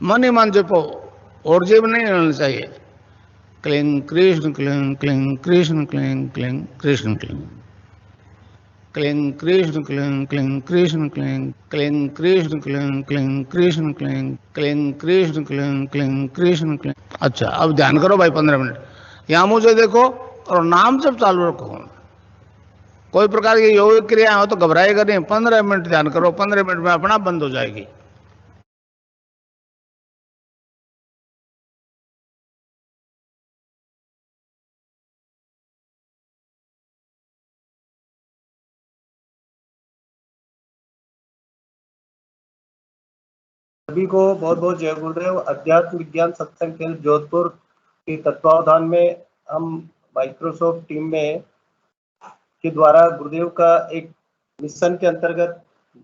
मन ही मन जपो, और जेब नहीं रहना चाहिए। Cling Krishna cling cling Krishna cling cling Krishna cling cling Krishna cling cling Krishna cling cling Krishna cling cling Krishna cling cling Krishna cling cling Krishna cling. अच्छा, अब ध्यान करो भाई 15 मिनट। यहां मुझे देखो और नाम जब चालू रखो। कोई प्रकार की योग क्रिया हो तो घबराएगा नहीं। 15 मिनट ध्यान करो, 15 मिनट में अपना बंद हो जाएगी। सभी को बहुत बहुत जय गुरुदेव। अध्यात्म विज्ञान सत्संग केंद्र जोधपुर के तत्वावधान में हम माइक्रोसॉफ्ट टीम में के द्वारा गुरुदेव का एक मिशन के अंतर्गत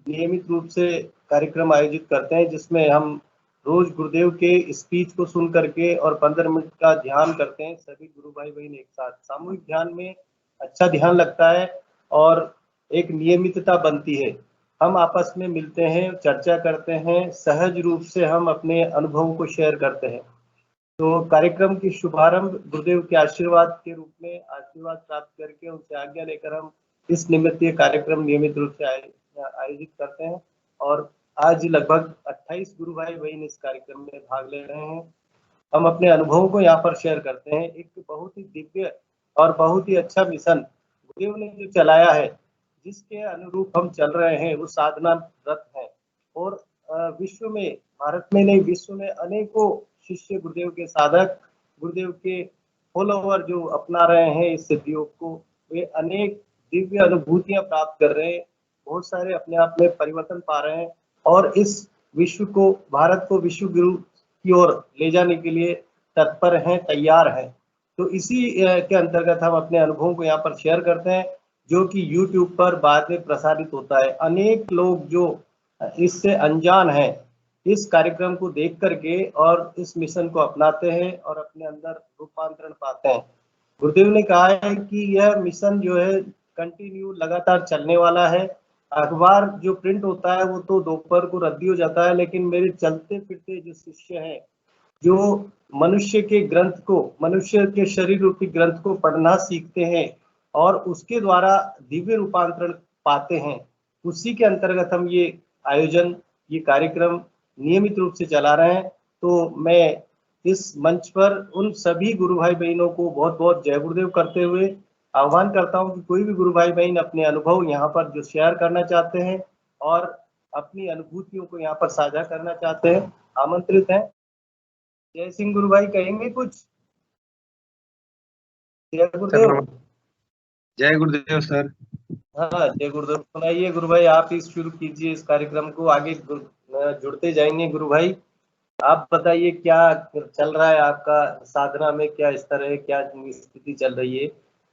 नियमित रूप से कार्यक्रम आयोजित करते हैं, जिसमें हम रोज गुरुदेव के स्पीच को सुन करके और 15 मिनट का ध्यान करते हैं। सभी गुरु भाई बहन एक साथ सामूहिक ध्यान में अच्छा ध्यान लगता है और एक नियमितता बनती है। हम आपस में मिलते हैं, चर्चा करते हैं, सहज रूप से हम अपने अनुभवों को शेयर करते हैं। तो कार्यक्रम की शुभारंभ गुरुदेव के आशीर्वाद के रूप में आशीर्वाद प्राप्त करके उनसे आज्ञा लेकर हम इस निमित्त ये कार्यक्रम नियमित रूप से आयोजित करते हैं। और आज लगभग 28 गुरु भाई बहन इस कार्यक्रम में भाग ले रहे हैं। हम अपने अनुभवों को यहाँ पर शेयर करते हैं। एक बहुत ही दिव्य और बहुत ही अच्छा मिशन गुरुदेव ने जो चलाया है, जिसके अनुरूप हम चल रहे हैं, वो साधना रत है। और विश्व में, भारत में नहीं, विश्व में अनेकों शिष्य गुरुदेव के साधक, गुरुदेव के फॉलोवर जो अपना रहे हैं इस योग को, वे अनेक दिव्य अनुभूतियां प्राप्त कर रहे हैं। बहुत सारे अपने आप में परिवर्तन पा रहे हैं और इस विश्व को, भारत को विश्व गुरु की ओर ले जाने के लिए तत्पर हैं, तैयार हैं। तो इसी के अंतर्गत हम अपने अनुभवों को यहाँ पर शेयर करते हैं, जो कि YouTube पर बाद में प्रसारित होता है। अनेक लोग जो इससे अनजान हैं, इस कार्यक्रम को देख करके और इस मिशन को अपनाते हैं और अपने अंदर रूपांतरण पाते हैं। गुरुदेव ने कहा है कि यह मिशन जो है कंटिन्यू लगातार चलने वाला है। अखबार जो प्रिंट होता है वो तो दोपहर को रद्दी हो जाता है, लेकिन मेरे चलते फिरते जो शिष्य हैं, जो मनुष्य के ग्रंथ को, मनुष्य के शरीर रूपी ग्रंथ को पढ़ना सीखते हैं और उसके द्वारा दिव्य रूपांतरण पाते हैं, उसी के अंतर्गत हम ये आयोजन, ये कार्यक्रम नियमित रूप से चला रहे हैं। तो मैं इस मंच पर उन सभी गुरु भाई बहनों को बहुत बहुत जय गुरुदेव करते हुए आह्वान करता हूं कि कोई भी गुरु भाई बहन अपने अनुभव यहाँ पर जो शेयर करना चाहते हैं और अपनी अनुभूतियों को यहाँ पर साझा करना चाहते हैं, आमंत्रित हैं। जय सिंह गुरु भाई, कहेंगे कुछ? जय गुरुदेव। जय गुरुदेव सर। हाँ, जय गुरुदेव। सुनाइए गुरु भाई, आप ही शुरू कीजिए इस कार्यक्रम को, आगे जुड़ते जाएंगे गुरु भाई। आप बताइए क्या चल रहा है आपका साधना में, क्या स्तर है, क्या स्थिति चल रही है?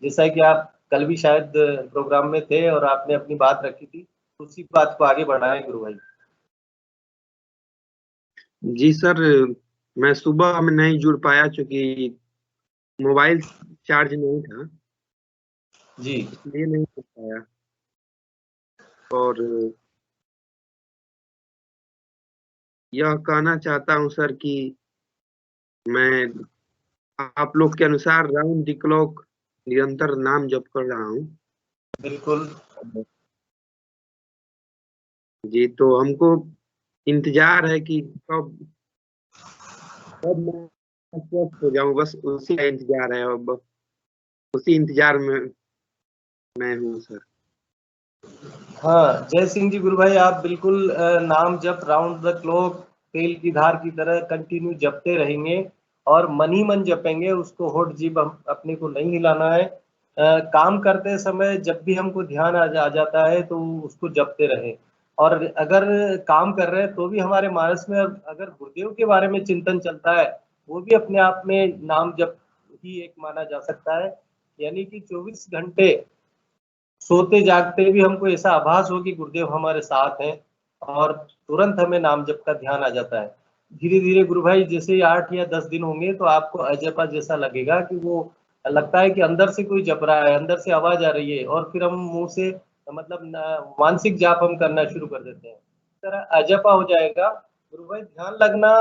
जैसा कि आप कल भी शायद प्रोग्राम में थे और आपने अपनी बात रखी थी, उसी बात को आगे बढ़ाएं गुरु भाई। जी सर, मैं सुबह में नहीं जुड़ पाया क्योंकि मोबाइल चार्ज नहीं था जी, इसलिए नहीं जुड़ पाया। और यह कहना चाहता हूं सर कि मैं आप लोग के अनुसार राउंड द क्लॉक निरंतर नाम जप कर रहा हूँ। बिल्कुल जी, तो हमको इंतजार है कि कब कब मैं स्वस्थ हो जाऊं, बस उसी का इंतजार है। अब उसी इंतजार में मैं हूँ सर। हाँ, जय सिंह जी गुरु भाई, आप बिल्कुल नाम जप राउंड द क्लॉक तेल की धार की तरह कंटिन्यू जपते रहेंगे और मन ही मन जपेंगे, उसको होठ जीभ अपने को नहीं हिलाना है। काम करते समय जब भी हमको ध्यान आ जाता है तो उसको जपते रहे। और अगर काम कर रहे हैं तो भी हमारे मानस में अगर गुरुदेव के बारे में चिंतन चलता है, वो भी अपने आप में नाम जप ही एक माना जा सकता है। यानी कि 24 घंटे सोते जागते भी हमको ऐसा आभास हो कि गुरुदेव हमारे साथ हैं और तुरंत हमें नाम जप का ध्यान आ जाता है। धीरे धीरे गुरु भाई जैसे ही 8 या 10 दिन होंगे तो आपको अजपा जैसा लगेगा कि वो लगता है कि अंदर से कोई जप रहा है, अंदर से आवाज आ रही है और फिर हम मुंह से मतलब मानसिक जाप हम करना शुरू कर देते हैं। इस तरह अजपा हो जाएगा। गुरु भाई ध्यान लगना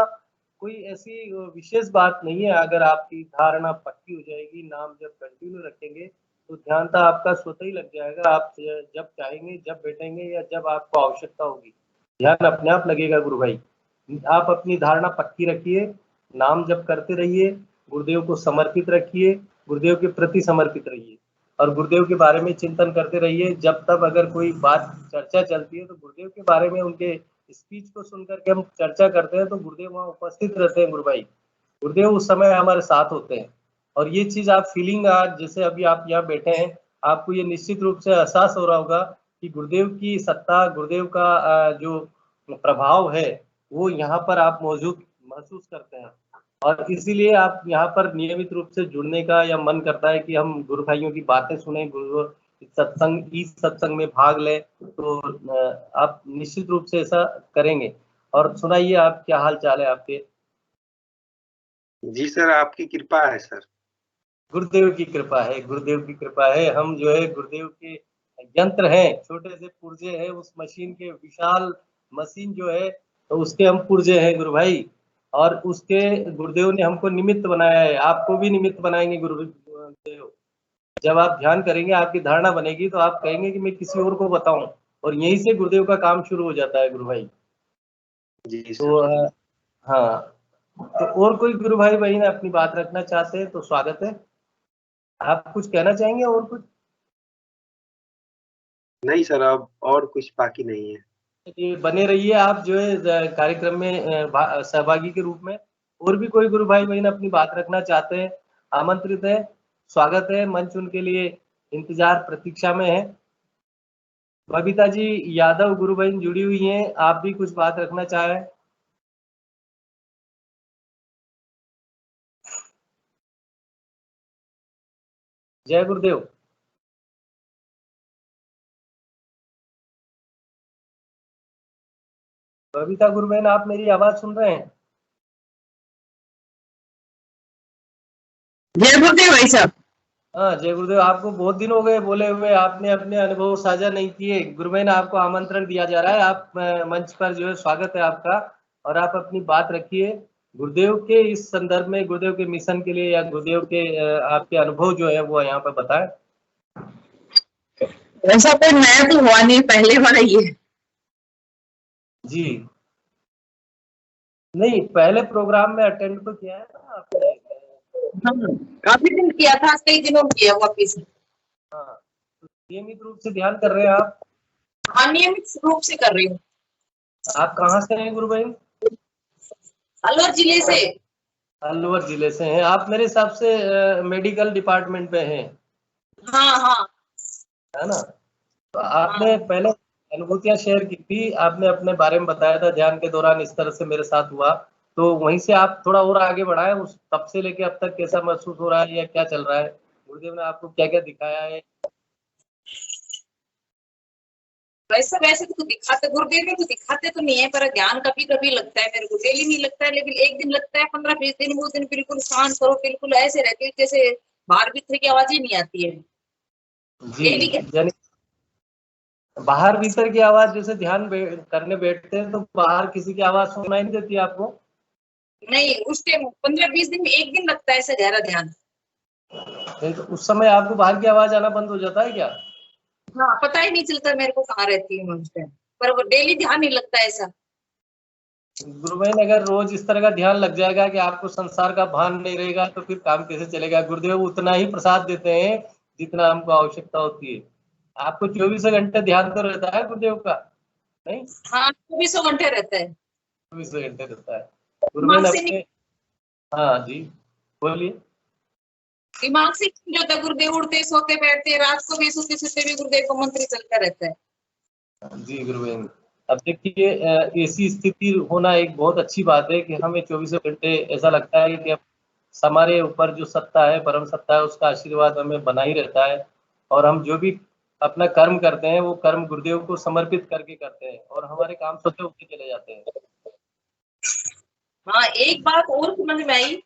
कोई ऐसी विशेष बात नहीं है। अगर आपकी धारणा पक्की हो जाएगी, नाम जब कंटिन्यू रखेंगे तो ध्यान तो आपका स्वतः ही लग जाएगा। आप जब चाहेंगे, जब बैठेंगे या जब आपको आवश्यकता होगी, ध्यान अपने आप लगेगा गुरु भाई। आप अपनी धारणा पक्की रखिए, नाम जप करते रहिए, गुरुदेव को समर्पित रखिए, गुरुदेव के प्रति समर्पित रहिए और गुरुदेव के बारे में चिंतन करते रहिए। जब तब अगर कोई बात चर्चा चलती है तो गुरुदेव के बारे में, उनके स्पीच को सुनकर के हम चर्चा करते हैं तो गुरुदेव वहाँ उपस्थित रहते हैं गुरु भाई। गुरुदेव उस समय हमारे साथ होते हैं। और ये चीज आप फीलिंग, आज जैसे अभी आप यहाँ बैठे हैं, आपको ये निश्चित रूप से एहसास हो रहा होगा कि गुरुदेव की सत्ता, गुरुदेव का जो प्रभाव है वो यहाँ पर आप मौजूद महसूस करते हैं। और इसीलिए आप यहाँ पर नियमित रूप से जुड़ने का या मन करता है कि हम गुरु भाइयों की बातें सुने, गुरु सत्संग, इस सत्संग में भाग ले। तो आप निश्चित रूप से ऐसा करेंगे। और सुनाइए, आप क्या हाल चाल है आपके? जी सर, आपकी कृपा है सर। गुरुदेव की कृपा है, गुरुदेव की कृपा है। हम जो है गुरुदेव के यंत्र हैं, छोटे से पुर्जे हैं उस मशीन के, विशाल मशीन जो है तो उसके हम पुर्जे हैं गुरु भाई। और उसके गुरुदेव ने हमको निमित्त बनाया है, आपको भी निमित्त बनाएंगे गुरुदेव। जब आप ध्यान करेंगे, आपकी धारणा बनेगी तो आप कहेंगे कि मैं किसी और को बताऊं, और यहीं से गुरुदेव का काम शुरू हो जाता है गुरु भाई। जी तो सर। हाँ, तो और कोई गुरु भाई बहन अपनी बात रखना चाहते हैं तो स्वागत है। आप कुछ कहना चाहेंगे और कुछ? नहीं सर, अब और कुछ बाकी नहीं है। ये बने रहिए आप जो है कार्यक्रम में सहभागी के रूप में। और भी कोई गुरु भाई बहन अपनी बात रखना चाहते हैं, आमंत्रित है, स्वागत है। मंच उनके लिए इंतजार प्रतीक्षा में है। बबीता जी यादव गुरु बहन जुड़ी हुई हैं, आप भी कुछ बात रखना चाहें? जय गुरुदेव। बबीता गुरु बहन, आप मेरी आवाज सुन रहे हैं? जय गुरुदेव भाई साहब। हाँ जय गुरुदेव। आपको बहुत दिन हो गए बोले हुए, आपने अपने अनुभव साझा नहीं किए। गुरु बहन, आपको आमंत्रण दिया जा रहा है, आप मंच पर जो है, स्वागत है आपका। और आप अपनी बात रखिए गुरुदेव के इस संदर्भ में, गुरुदेव के मिशन के लिए, या गुरुदेव के आपके अनुभव जो है वो यहाँ पर बताएं। ऐसा कोई नया तो हुआ नहीं, पहले वाला ही है। जी नहीं, पहले प्रोग्राम में अटेंड तो किया है ना आपने? काफी दिन किया था, कई दिनों में किया वापिस। हाँ, तो नियमित रूप से ध्यान कर रहे हैं आप? हाँ, नियमित रूप से कर रही हूँ। आप कहाँ से हैं गुरु बहन? अलवर जिले से। अलवर जिले से हैं आप? मेरे हिसाब से मेडिकल डिपार्टमेंट में हैं, हाँ हाँ, है ना? तो आपने पहले अनुभूतियां शेयर की थी, आपने अपने बारे में बताया था, ध्यान के दौरान इस तरह से मेरे साथ हुआ। तो वहीं से आप थोड़ा और आगे बढ़ाएं, उस तब से लेके अब तक कैसा महसूस हो रहा है या क्या चल रहा है? गुरुदेव ने आपको क्या क्या दिखाया है? वैसे वैसे तो दिखाते गुरुदेव में, तो दिखाते तो नहीं है, पर ज्ञान कभी कभी लगता है मेरे को। डेली नहीं लगता है, लेकिन एक दिन लगता है, 15-20 दिन, वो दिन बिल्कुल शांत करो, बिल्कुल ऐसे रहती है जैसे बाहर भीतर की आवाज ही नहीं आती है। डेली जी, बाहर भीतर की आवाज, जैसे ध्यान करने बैठते हैं तो बाहर किसी की आवाज सुनाई नहीं देती आपको? नहीं, उस टाइम 15-20 दिन में एक दिन लगता है ऐसा गहरा ध्यान। नहीं तो उस समय आपको बाहर की आवाज आना बंद हो जाता है क्या? हाँ, पता ही नहीं चलता मेरे को कहाँ रहती हूँ उस टाइम, पर वो डेली ध्यान नहीं लगता ऐसा। गुरु बहन, अगर रोज इस तरह का ध्यान लग जाएगा कि आपको संसार का भान नहीं रहेगा तो फिर काम कैसे चलेगा? गुरुदेव उतना ही प्रसाद देते हैं जितना हमको आवश्यकता होती है। आपको 24 घंटे ध्यान तो रहता है गुरुदेव का, नहीं? हाँ, 24 घंटे रहता है। 24 घंटे रहता है गुरु बहन अपने। हाँ जी, बोलिए। दिमाग से जो होता है, गुरुदेव उड़ते सोते बैठते, रात को भी सोते सोते भी गुरुदेव का मंत्र चलता रहता है। जी गुरु बहन, अब देखिए, ऐसी स्थिति होना एक बहुत अच्छी बात है कि हमें 24 घंटे ऐसा लगता है कि अब हमारे ऊपर जो सत्ता है, परम सत्ता है, उसका आशीर्वाद हमें बना ही रहता है। और हम जो भी अपना कर्म करते हैं वो कर्म गुरुदेव को समर्पित करके करते हैं और हमारे काम स्वतः होते चले जाते हैं। हाँ, एक बात और समझ में आई,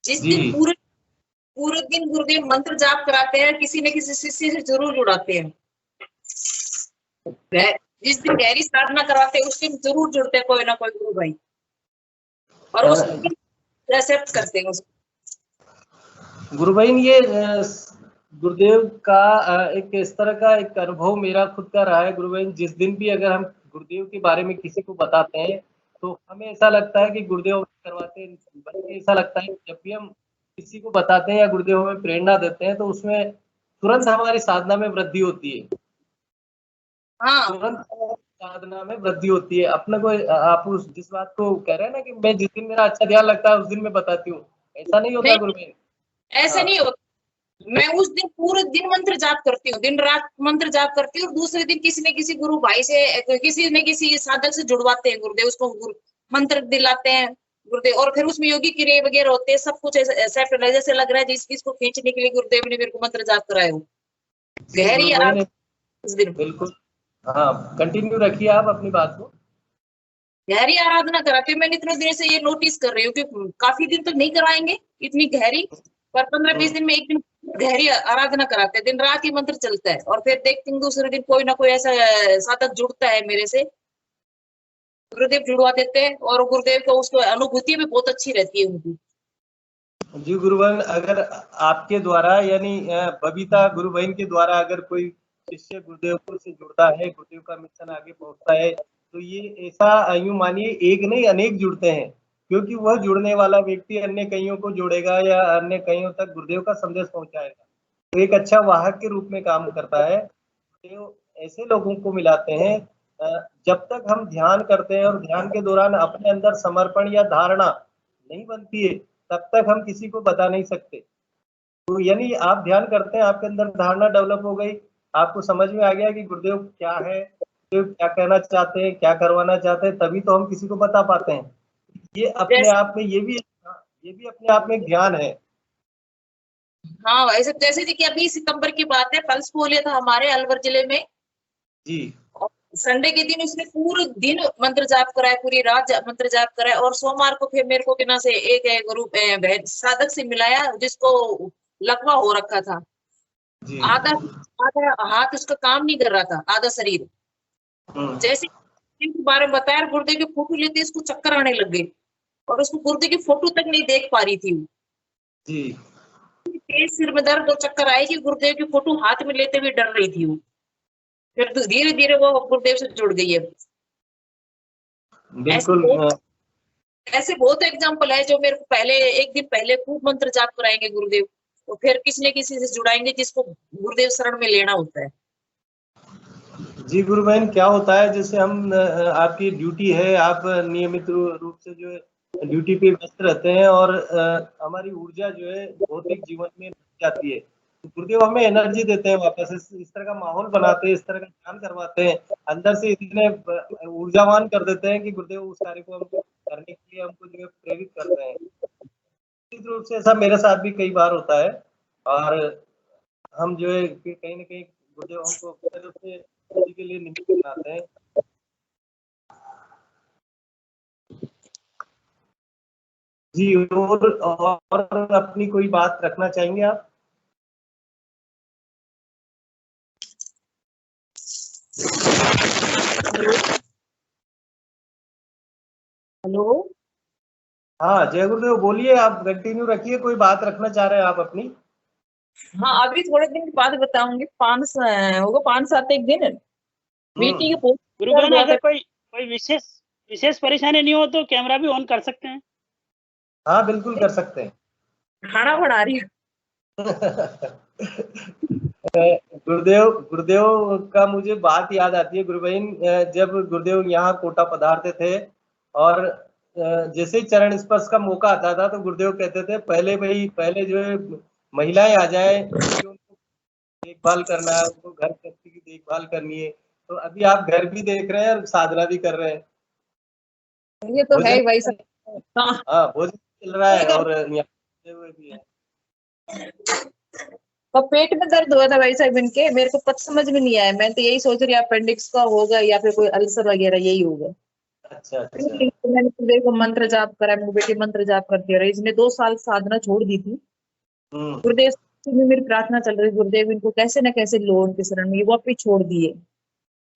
जिस दिन पूरे दिन गुरुदेव मंत्र जाप कराते हैं, किसी न किसी शिष्य से जरूर जुड़ाते हैं। जिस दिन गहरी साधना करवाते हैं उस दिन जरूर जुड़ते हैं कोई ना कोई गुरु भाई। और वो एक्सेप्ट करते हैं उसको। गुरु बहन, ये गुरुदेव का एक इस तरह का एक अनुभव मेरा खुद का रहा है गुरु बहन। जिस दिन भी अगर हम गुरुदेव के बारे में किसी को बताते हैं तो हमें ऐसा लगता है कि गुरुदेव करवाते हैं, बल्कि ऐसा लगता है कि जब भी हम किसी को बताते हैं या गुरुदेव हमें प्रेरणा देते हैं तो उसमें तुरंत हमारी साधना में वृद्धि होती है। हाँ, तुरंत साधना में वृद्धि होती है। अपने को आप उस जिस बात को कह रहे हैं ना कि मैं जिस दिन मेरा अच्छा ध्यान लगता है उस दिन मैं बताती हूँ, ऐसा नहीं होता नहीं, गुरु बहन। ऐसा हाँ। नहीं होता। मैं उस दिन पूरे दिन मंत्र जाप करती हूँ, दिन रात मंत्र जाप करती हूँ, और दूसरे दिन किसी न किसी गुरु भाई से, किसी न किसी साधक से जुड़वाते हैं गुरुदेव, उसको मंत्र दिलाते हैं गुरुदेव, और फिर उसमें योगी क्रिया वगैरह होते हैं, सब कुछ ऐसा जैसे लग रहा है जिस चीज को खींचने के लिए गुरुदेव ने मेरे को मंत्र जाप कराया हो। गहरी आराधना उस दिन, बिल्कुल। हाँ, कंटिन्यू रखिए आप अपनी बात को। गहरी आराधना कराते हैं। मैंने इतने दिन से ये नोटिस कर रही हूँ कि काफी दिन तक नहीं कराएंगे इतनी गहरी, पर 15-20 दिन में एक दिन गहरी आराधना कराते हैं, दिन रात ही मंत्र चलता है, और फिर देखती हूँ दूसरे दिन कोई ना कोई ऐसा साधक जुड़ता है मेरे से, गुरुदेव जुड़वा देते हैं, और गुरुदेव को उसको अनुभूति भी बहुत अच्छी रहती है उनकी। जी गुरु बहन, अगर आपके द्वारा यानी बबीता गुरु बहन के द्वारा अगर कोई शिष्य गुरुदेव से जुड़ता है, गुरुदेव का मिशन आगे पहुंचता है, तो ये ऐसा यूं मानिए एक नहीं अनेक जुड़ते हैं, क्योंकि वह जुड़ने वाला व्यक्ति अन्य कईयों को जोड़ेगा या अन्य कईयों तक गुरुदेव का संदेश पहुंचाएगा, तो एक अच्छा वाहक के रूप में काम करता है। तो ऐसे लोगों को मिलाते हैं। जब तक हम ध्यान करते हैं और ध्यान के दौरान अपने अंदर समर्पण या धारणा नहीं बनती है, तब तक हम किसी को बता नहीं सकते। तो यानी आप ध्यान करते हैं, आपके अंदर धारणा डेवलप हो गई, आपको समझ में आ गया कि गुरुदेव क्या है, गुरुदेव क्या कहना चाहते हैं, क्या करवाना चाहते हैं, तभी तो हम किसी को बता पाते हैं। ये अपने आप में ये भी अपने आप में ज्ञान है। हाँ, वैसे जैसे कि अभी सितंबर की बात है, पल्स पोलियो था हमारे अलवर जिले में जी। संडे के दिन उसने पूरे दिन मंत्र जाप कराया, पूरी रात मंत्र जाप कराया, और सोमवार को फिर मेरे को किना से एक ग्रुप साधक से मिलाया जिसको लकवा हो रखा था, जी। आधा आधा हाथ उसका काम नहीं कर रहा था, आधा शरीर। जैसे इनके बारे में बताया, गुर्दे की फोटो लेते इसको चक्कर आने लग गए, और उसको गुर्दे की फोटो तक नहीं देख पा रही थी। जी। तेज सिर में दर्द और चक्कर आए कि गुरुदेव की फोटो हाथ में लेते हुए डर रही थी वो। फिर तो धीरे धीरे वो गुरुदेव से जुड़ गई है। बिल्कुल। ऐसे बहुत एग्जाम्पल है जो मेरे को पहले एक दिन पहले खूब मंत्र जाप कराएंगे गुरुदेव, तो फिर किसी न किसी से जुड़ाएंगे जिसको गुरुदेव शरण में लेना होता है। जी गुरु बहन, क्या होता है जैसे हम आपकी ड्यूटी है, आप नियमित रूप से जो है ड्यूटी पे व्यस्त रहते हैं और हमारी ऊर्जा जो है भौतिक जीवन में लग जाती है, तो गुरुदेव हमें एनर्जी देते हैं वापस, इस तरह का माहौल बनाते हैं, इस तरह का ध्यान करवाते हैं, अंदर से इतने ऊर्जावान कर देते हैं कि गुरुदेव उस कार्य को हमको करने के लिए हमको जो है प्रेरित करते हैं। निश्चित रूप से ऐसा मेरे साथ भी कई बार होता है, और हम जो है कहीं ना कहीं गुरुदेव हमको तरफ से किसी के लिए निमित्त बनाते हैं। जी, और अपनी कोई बात रखना चाहेंगे आप? हेलो। हाँ जय गुरुदेव, बोलिए, आप कंटिन्यू रखिए, कोई बात रखना चाह रहे हैं आप अपनी? हाँ, अभी थोड़े दिन के बाद बताऊंगी, 5-7 एक दिन मीटिंग गुरु बहन, अगर कोई विशेष परेशानी नहीं हो तो कैमरा भी ऑन कर सकते हैं। हाँ बिल्कुल कर सकते हैं। खाना बना रही है। गुरुदेव का मुझे बात याद आती है गुरु बहन, जब गुरुदेव यहाँ कोटा पधारते थे और जैसे ही चरण स्पर्श का मौका आता था तो गुरुदेव कहते थे पहले जो है महिलाएं आ जाएं, उनको देखभाल करना है, उनको घर गृहस्थी की देखभाल करनी है। तो अभी आप घर भी देख रहे हैं और साधना भी कर रहे हैं। ये तो है भाई साहब। हाँ, भोजन चल रहा है और यहाँ भी है। तो पेट में दर्द हुआ था भाई साहब इनके, मेरे को पता समझ में नहीं आया, मैं तो यही सोच रही अपेंडिक्स का होगा या फिर कोई अल्सर वगैरह यही होगा। अच्छा। मैंने गुरुदेव को मंत्र जाप करा, मेरी बेटी मंत्र जाप करती है, इसने 2 साल साधना छोड़ दी थी। गुरुदेव में मेरी प्रार्थना चल रही, गुरुदेव इनको कैसे न कैसे लो उनके शरण में, वो भी छोड़ दिए,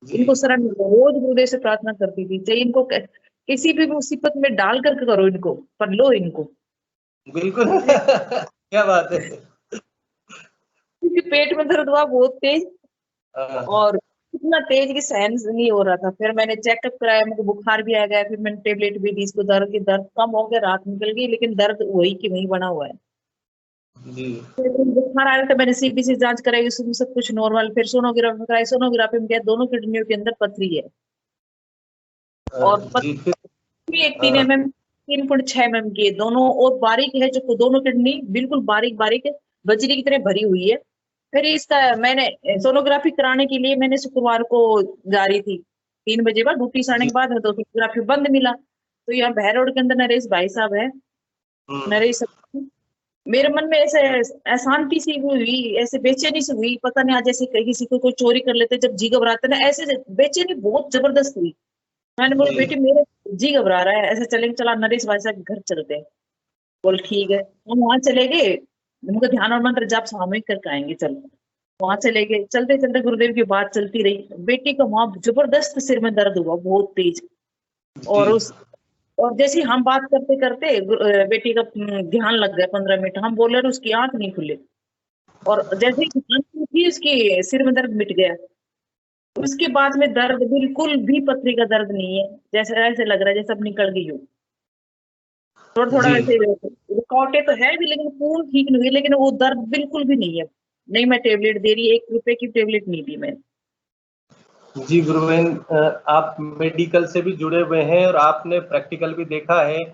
इनको शरण में रोज गुरुदेव से प्रार्थना करती थी, चाहे इनको किसी भी मुसीबत में डाल कर करो इनको, पर लो इनको। बिल्कुल क्या बात है। क्योंकि पेट में दर्द हुआ बहुत तेज, हाँ, और इतना तेज कि सहन नहीं हो रहा था। फिर मैंने चेकअप कराया, मुझे बुखार भी आ गया, फिर मैंने टेबलेट भी दी इसको, दर्द की दर्द कम हो गया, रात निकल गई, लेकिन दर्द वही की वही बना हुआ है। जी फिर बुखार आ रहा था, मैंने सीबीसी जांच कराई, उसमें सब कुछ नॉर्मल। फिर सोनोग्राफी कराई, सोनोग्राफी में क्या दोनों किडनियों के अंदर पथरी है, और जी फिर भी एक 3 mm 3.6 mm की है दोनों, और बारीक है जो दोनों किडनी बिल्कुल बारीक बारीक है, बजरी की तरह भरी हुई है। फिर इसका मैंने सोनोग्राफी कराने के लिए मैंने शुक्रवार को जा रही थी 3 बजे बाद ड्यूटी से आने जी के बाद में, तो सोनोग्राफी बंद मिला। तो यहाँ भैर रोड के अंदर नरेश भाई साहब है, हम्म, नरेश, मेरे मन में ऐसे अशांति सी हुई, ऐसे बेचैनी सी हुई, पता नहीं आज ऐसे कहीं किसी को कोई चोरी कर लेते जब जी घबराते ना, ऐसे बेचैनी बहुत जबरदस्त हुई। मैंने बोला जी बेटी मेरे जी घबरा रहा है, ऐसे चलेंगे, चला नरेश भाई साहब के घर चलते हैं। बोल ठीक है, हम वहां चले गए, उनका ध्यान और मंत्र जाप सामूहिक करके आएंगे, चलो। वहां चले गए, चलते चलते गुरुदेव की बात चलती रही, बेटी का वहां जबरदस्त सिर में दर्द हुआ बहुत तेज। जी और उस और जैसे ही हम बात करते करते बेटी का ध्यान लग गया, 15 मिनट हम बोले और उसकी आंख नहीं खुली, और जैसे ही ध्यान खुली उसकी सिर में दर्द मिट गया। उसके बाद में दर्द बिल्कुल भी पथरी का दर्द नहीं है, जैसे ऐसे लग रहा है जैसे अब निकल गई हो। थोड़ा थोड़ा जी वैसे रुकावटें तो है भी, लेकिन पूर्ण ठीक नहीं हुई, लेकिन वो दर्द बिल्कुल भी नहीं है। नहीं मैं टेबलेट दे रही, 1 रुपए की टेबलेट नहीं दी मैंने। जी गुरुवेन, आप मेडिकल से भी जुड़े हुए हैं और आपने प्रैक्टिकल भी देखा है।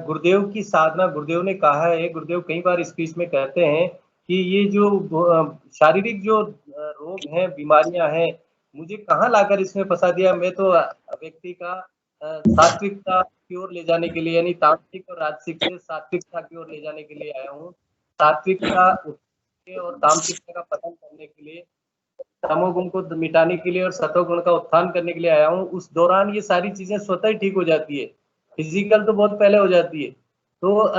गुरुदेव की साधना, गुरुदेव ने कहा है, गुरुदेव कई बार स्पीच में कहते हैं कि ये जो शारीरिक जो रोग हैं, बीमारियां हैं, मुझे कहाँ लाकर इसमें फंसा दिया। मैं तो व्यक्ति का सात्विकता की ओर ले जाने के लिए, यानी तांत्रिक और राजसिक से सात्विकता की ओर ले जाने के लिए आया हूँ। सात्विकता और तांत्रिकता का पतन करने के लिए, तमोगुण को मिटाने के लिए और सतोगुण का उत्थान करने के लिए आया हूँ। उस दौरान ये सारी चीजें स्वतः ही ठीक हो जाती है, फिजिकल तो बहुत पहले हो जाती है। तो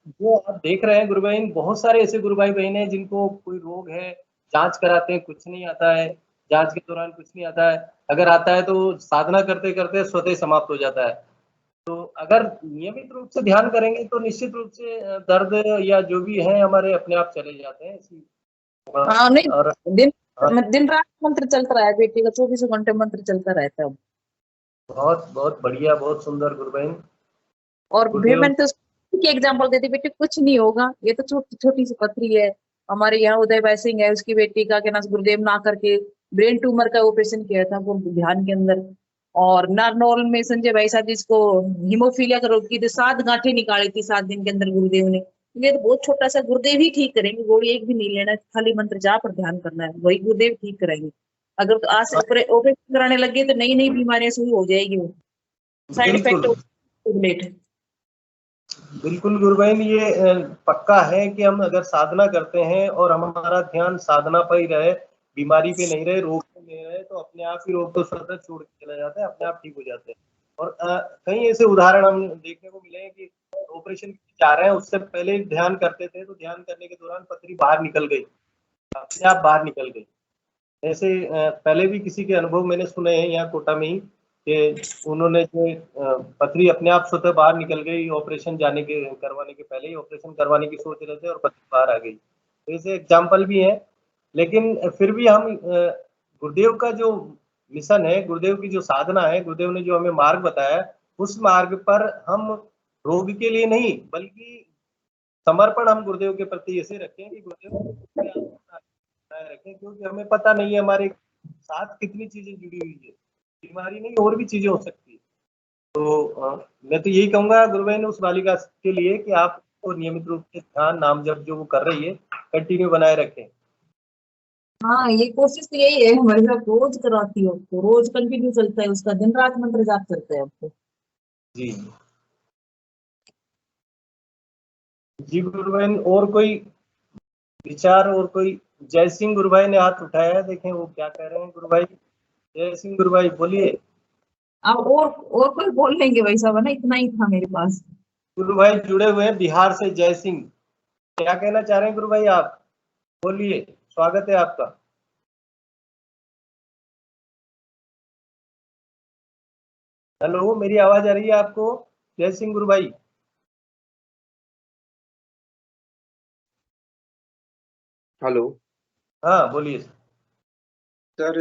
जो आप देख रहे हैं गुरु बहन, बहुत सारे ऐसे गुरु भाई बहन हैं जिनको कोई रोग है, जांच कराते हैं कुछ नहीं आता है, जांच के दौरान कुछ नहीं आता है, अगर आता है तो साधना करते करते स्वतः समाप्त हो जाता है। तो अगर नियमित रूप से ध्यान करेंगे तो निश्चित रूप से दर्द या जो भी है हमारे अपने आप चले जाते हैं ऐसी। हाँ नहीं, और दिन दिन रात मंत्र चलता रहा है, बेटी का 24 घंटे मंत्र चलता रहता है। बहुत बहुत बढ़िया, बहुत सुंदर गुरु बहन। और फिर गुरुदेव मैंने तो उसकी एग्जाम्पल देती, बेटी कुछ नहीं होगा, ये तो छोटी छोटी सी पथरी है। हमारे यहाँ उदय भाई सिंह है, उसकी बेटी का क्या नाम गुरुदेव ना करके ब्रेन ट्यूमर का ऑपरेशन किया था वो ध्यान के अंदर। और नारनौल में संजय भाई साहब जिसको हीमोफीलिया का रोग की, तो 7 गांठें निकाली थी 7 दिन के अंदर गुरुदेव ने। ये तो बहुत छोटा सा, गुरुदेव ही ठीक करेंगे, गोली एक भी नहीं लेना, खाली मंत्र जाप पर ध्यान करना है, वही गुरुदेव ठीक कराएंगे। अगर तो आज से ऑपरेशन कराने लगे तो नई नई बीमारियां शुरू हो जाएगी, वो साइड इफेक्ट बिल्कुल बिल्कुल गुरु बहन, ये पक्का है कि हम अगर साधना करते हैं और हमारा ध्यान साधना पर ही रहे, बीमारी पे नहीं रहे, रोग पे नहीं रहे, तो अपने आप ही रोग तो स्वतः छोड़ के चला जाता है, अपने आप ठीक हो जाते हैं। और कई ऐसे उदाहरण हम देखने को मिले हैं कि ऑपरेशन जा रहे हैं, उससे पहले ध्यान करते थे तो ध्यान करने के दौरान पथरी बाहर निकल गई, अपने आप बाहर निकल गई। ऐसे पहले भी किसी के अनुभव मैंने सुने हैं यहाँ कोटा में ही, कि उन्होंने जो पथरी अपने आप स्वतः बाहर निकल गई, ऑपरेशन जाने के करवाने के पहले ही ऑपरेशन करवाने की सोच रहे थे और पथरी बाहर आ गई। तो ऐसे एग्जाम्पल भी हैं। लेकिन फिर भी हम गुरुदेव का जो मिशन है, गुरुदेव की जो साधना है, गुरुदेव ने जो हमें मार्ग बताया है, उस मार्ग पर हम रोग के लिए नहीं बल्कि समर्पण हम गुरुदेव के प्रति ऐसे रखें कि गुरुदेव बनाए रखें, क्योंकि हमें पता नहीं है हमारे साथ कितनी चीजें जुड़ी हुई है, बीमारी नहीं और भी चीजें हो सकती है। तो मैं तो यही कहूंगा गुरु बहन उस बालिका के लिए कि आप तो नियमित रूप से ध्यान नाम जप जो वो कर रही है कंटिन्यू बनाए रखें। हाँ, ये कोशिश तो यही है, हमारे साथ रोज कराती हो तो रोज कंटिन्यू चलता है उसका, दिन रात मंत्र जाप करते हैं अब तो। जी जी गुरु बहन, और कोई विचार, और कोई? जय सिंह गुरु भाई ने हाथ उठाया है, देखें वो क्या कह रहे हैं। गुरु भाई, जय सिंह गुरु भाई बोलिए। अब और कोई बोल लेंगे भाई साहब, है ना, इतना ही था मेरे पास। गुरु भाई जुड़े हुए हैं बिहार से, जय सिंह, क्या कहना चाह रहे हैं गुरु भाई आप? बोलिए, स्वागत है आपका। हेलो, मेरी आवाज आ रही है आपको? जय सिंह गुरु भाई। हेलो हाँ बोलिए। सर,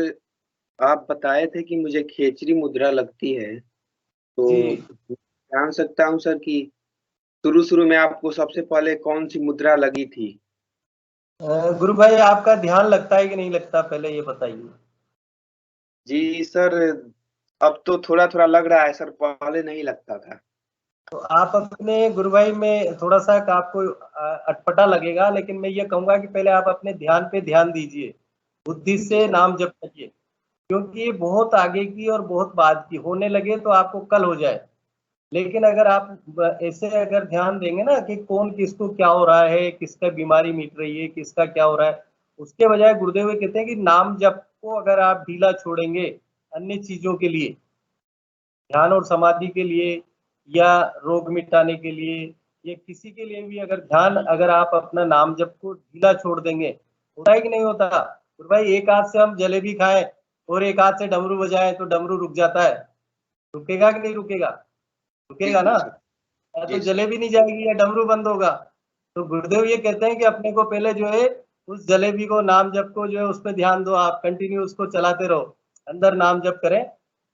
आप बताए थे कि मुझे खेचरी मुद्रा लगती है, तो जी जान सकता हूँ सर कि शुरू शुरू में आपको सबसे पहले कौन सी मुद्रा लगी थी? गुरु भाई, आपका ध्यान लगता है कि नहीं लगता, पहले ये बताइए। जी सर, अब तो थोड़ा थोड़ा लग रहा है सर, पहले नहीं लगता था। तो आप अपने गुरु भाई में थोड़ा सा आपको अटपटा लगेगा, लेकिन मैं ये कहूंगा कि पहले आप अपने ध्यान पे ध्यान दीजिए, बुद्धि जी से सर। नाम जप करिए, क्योंकि ये बहुत आगे की और बहुत बाद की होने लगे तो आपको कल हो जाए। लेकिन अगर आप ऐसे अगर ध्यान देंगे ना कि कौन किसको क्या हो रहा है, किसका बीमारी मिट रही है, किसका क्या हो रहा है, उसके बजाय गुरुदेव ये कहते हैं कि नाम जप को अगर आप ढीला छोड़ेंगे अन्य चीजों के लिए, ध्यान और समाधि के लिए, या रोग मिटाने के लिए, या किसी के लिए भी अगर ध्यान, अगर आप अपना नाम जप को ढीला छोड़ देंगे, होता है कि नहीं होता? तो भाई एक हाथ से हम जलेबी खाएं और एक हाथ से डमरू बजाएं तो डमरू रुक जाता है, रुकेगा कि नहीं रुकेगा? जी रुकेगा जी ना? सर। या तो जी सर। जलेबी नहीं जाएगी या डमरू बंद होगा। तो गुरुदेव ये कहते हैं कि अपने को पहले जो है उस जलेबी को, नाम जप को जो है उस पर ध्यान दो, आप कंटिन्यू उसको चलाते रहो, अंदर नाम जप करें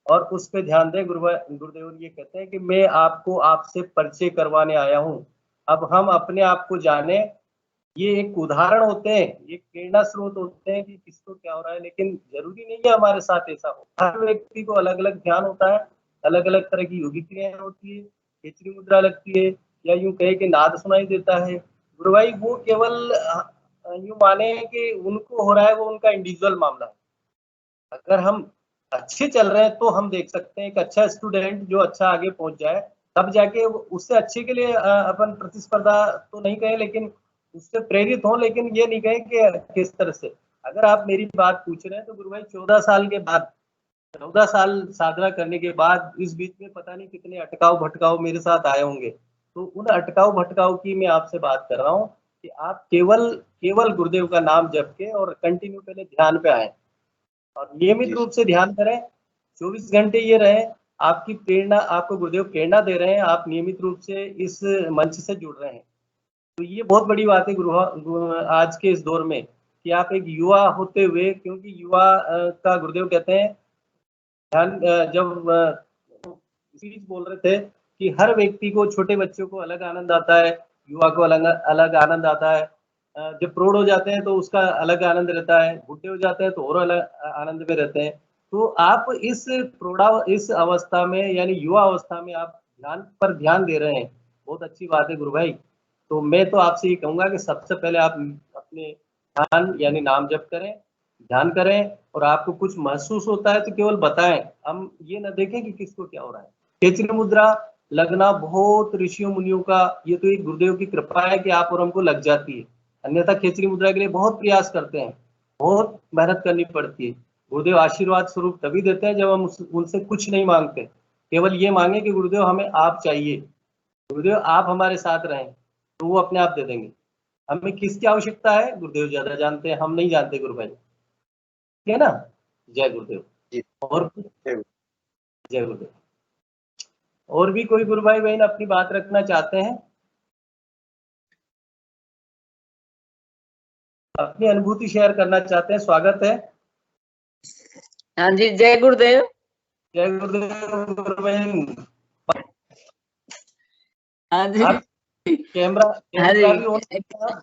और उस पर ध्यान दें। गुरुदेव ये कहते हैं कि मैं आपको आपसे परिचय करवाने आया हूँ, अब हम अपने आप को जाने। ये एक उदाहरण होते हैं, ये प्रेरणा स्रोत होते हैं कि किसको क्या हो रहा है, लेकिन जरूरी नहीं है हमारे साथ ऐसा हो। हर व्यक्ति को अलग अलग ध्यान होता है, अलग अलग तरह की योगिक क्रियाएं होती है, खेचरी मुद्रा लगती है, या यूं कहे कि नाद सुनाई देता है। गुरु भाई वो केवल यूं माने कि उनको हो रहा है, वो उनका इंडिविजुअल मामला है। अगर हम अच्छे चल रहे हैं तो हम देख सकते हैं एक अच्छा स्टूडेंट जो अच्छा आगे पहुंच जाए, तब जाके उससे अच्छे के लिए अपन प्रतिस्पर्धा तो नहीं कहें, लेकिन उससे प्रेरित हो, लेकिन ये नहीं कहें कि किस तरह से। अगर आप मेरी बात पूछ रहे हैं तो गुरु भाई 14 साल के बाद, 14 साल साधना करने के बाद, इस बीच में पता नहीं कितने अटकाव भटकाव मेरे साथ आए होंगे, तो उन अटकाव भटकाव की मैं आपसे बात कर रहा हूँ कि आप केवल केवल गुरुदेव का नाम जप के और कंटिन्यू पहले ध्यान पे आए और नियमित जी रूप सर। से ध्यान करें। 24 घंटे ये रहे, आपकी प्रेरणा, आपको गुरुदेव प्रेरणा दे रहे हैं, आप नियमित रूप से इस मंच से जुड़ रहे हैं। तो ये बहुत बड़ी बात है आज के इस दौर में कि आप एक युवा होते हुए, क्योंकि युवा का गुरुदेव कहते हैं ध्यान, जब स्पीच बोल रहे थे कि हर व्यक्ति को, छोटे बच्चों को अलग आनंद आता है, युवा को अलग अलग आनंद आता है, जब प्रौढ़ हो जाते हैं तो उसका अलग आनंद रहता है, बूढ़े हो जाते हैं तो और अलग आनंद में रहते हैं। तो आप इस अवस्था में यानी युवा अवस्था में आप ध्यान पर ध्यान दे रहे हैं, बहुत अच्छी बात है गुरु भाई। तो मैं तो आपसे ये कहूंगा कि सबसे पहले आप अपने ध्यान यानी नाम जप करें, ध्यान करें, और आपको कुछ महसूस होता है तो केवल बताएं, हम ये ना देखें कि किसको क्या हो रहा है। खेचरी मुद्रा लगना बहुत ऋषियों मुनियों का, ये तो एक गुरुदेव की कृपा है कि आप और हमको लग जाती है, अन्यथा खेचरी मुद्रा के लिए बहुत प्रयास करते हैं, बहुत मेहनत करनी पड़ती है। गुरुदेव आशीर्वाद स्वरूप तभी देते हैं जब हम उनसे कुछ नहीं मांगते, केवल ये मांगे कि गुरुदेव हमें आप चाहिए, गुरुदेव आप हमारे साथ रहें, तो वो अपने आप दे देंगे। हमें किसकी आवश्यकता है गुरुदेव ज्यादा जानते हैं, हम नहीं जानते गुरु भाई, ठीक है ना? जय गुरुदेव। जी और जय गुरु। जय गुरुदेव। और भी कोई गुरु भाई बहन अपनी बात रखना चाहते हैं, अपनी अनुभूति शेयर करना चाहते हैं, स्वागत है। हाँ जी, जय गुरुदेव। जय गुरुदेव गुरु बहन। हाँ जी। आप कैमरा हाँ कैमरा भी ऑन जी, करना।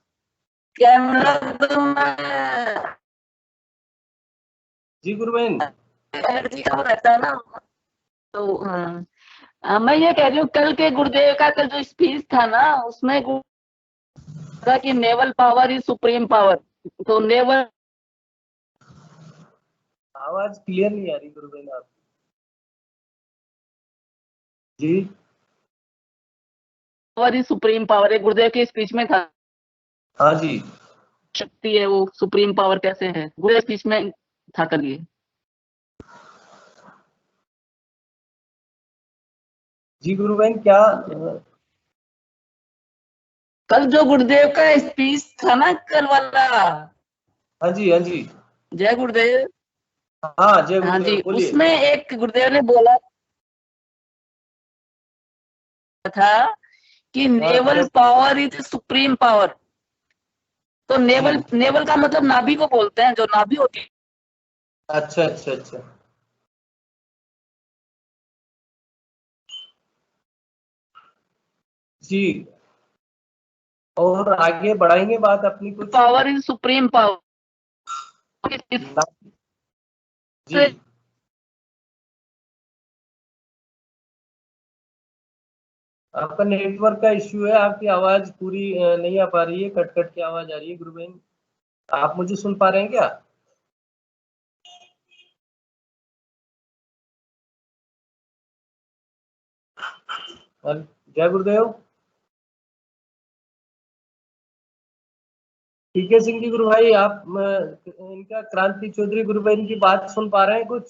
कैमरा तो मैं जी गुरु बहन। जी का रहता है ना, तो मैं ये कह रही हूँ, कल के गुरुदेव का कल जो स्पीच था ना, उसमें कहा कि naval power is supreme power. तो नेवल आवाज क्लियर नहीं आ रही गुरु बहन आपकी। जी पावर इज सुप्रीम पावर, एक गुरुदेव के स्पीच में था। हाँ जी। शक्ति है वो, सुप्रीम पावर कैसे है, गुरुदेव स्पीच में था कल ये। जी गुरु बहन क्या? कल जो गुरुदेव का स्पीच था ना कल वाला। हाँ जी हाँ जी। जय गुरुदेव। हाँ जय हाँ जी, गुरुदेव, बोलिए। उसमें एक गुरुदेव ने बोला था कि naval power is supreme power. तो नेवल का मतलब नाभि को बोलते हैं, जो नाभि होती है। अच्छा अच्छा अच्छा, जी। और आगे बढ़ाएंगे बात अपनी कुछ। Power is supreme power. जी, आपका नेटवर्क का इश्यू है, आपकी आवाज पूरी नहीं आ पा रही है, कट कट की आवाज आ रही है गुरु बहन। आप मुझे सुन पा रहे हैं क्या? जय गुरुदेव। टीके सिंह जी गुरु भाई, आप इनका क्रांति चौधरी गुरु बहन की बात सुन पा रहे हैं कुछ?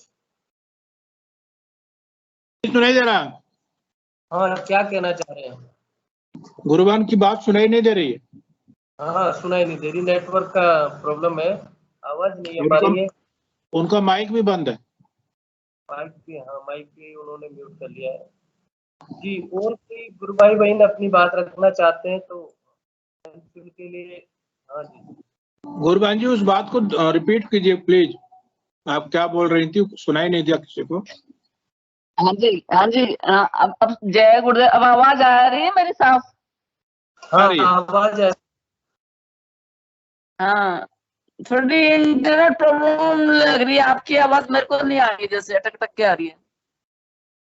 सुनाई दे रहा? हाँ, क्या कहना चाह रहे हैं? गुरुबान की बात सुनाई नहीं दे रही है? हाँ, सुनाई नहीं दे रही, नेटवर्क का प्रॉब्लम है, आवाज नहीं आ पा रही है। उनका माइक भी बंद है। माइक भी, हाँ माइक भी उन्होंने म्यूट कर लिया है जी। और कोई गुरु भाई बहन अपनी बात रखना चाहते हैं तो उनके लिए। हाँ जी, गुरुबान जी उस बात को रिपीट कीजिए प्लीज, आप क्या बोल रही थी, सुनाई नहीं दिया किसी को। हाँ जी, हाँ जी। अब जय गुरुदेव, अब आवाज आ रही है मेरी साफ? हाँ आवाज है। हाँ, थोड़ी इंटरनेट प्रॉब्लम लग रही है, आपकी आवाज मेरे को नहीं आ रही, जैसे अटक अटक के आ रही है।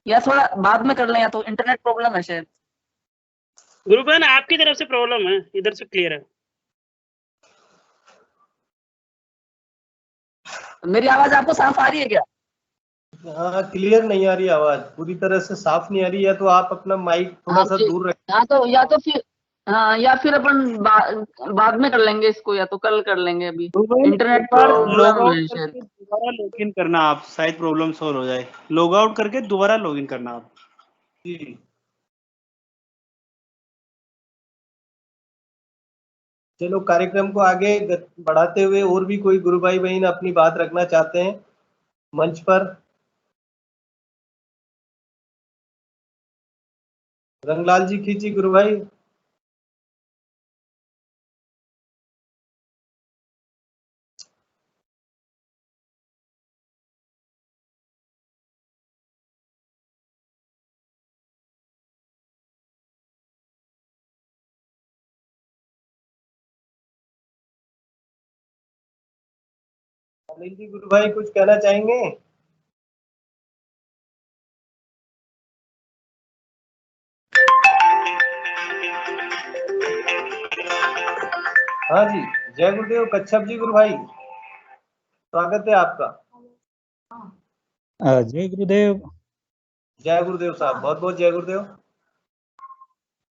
या थोड़ा बाद में कर लें, या तो इंटरनेट प्रॉब्लम है शायद। गुरु बहन आपकी तरफ से प्रॉब्लम है, इधर से क्लियर है। मेरी आवाज आपको साफ आ रही है क्या? हाँ, क्लियर नहीं आ रही आवाज, पूरी तरह से साफ नहीं आ रही है, तो आप अपना माइक थोड़ा सा दूर रखें। हाँ तो या तो फिर, हाँ या फिर अपन बाद में कर लेंगे इसको, या तो कल कर लेंगे। अभी इंटरनेट प्रॉब्लम है शायद। दोबारा लॉगिन करना आप, शायद प्रॉब्लम सॉल्व हो जाए। लॉग आउट करके दोबारा लॉगिन करना आप। जी, चलो कार्यक्रम को आगे बढ़ाते हुए और भी कोई गुरु भाई बहन अपनी बात रखना चाहते हैं मंच पर? रंगलाल जी खींची गुरु भाई। अनिल जी गुरु भाई कुछ कहना चाहेंगे? हाँ जी, जय गुरुदेव कच्छप जी गुरु भाई, स्वागत है आपका। जय गुरुदेव। जय गुरुदेव साहब, बहुत बहुत जय गुरुदेव।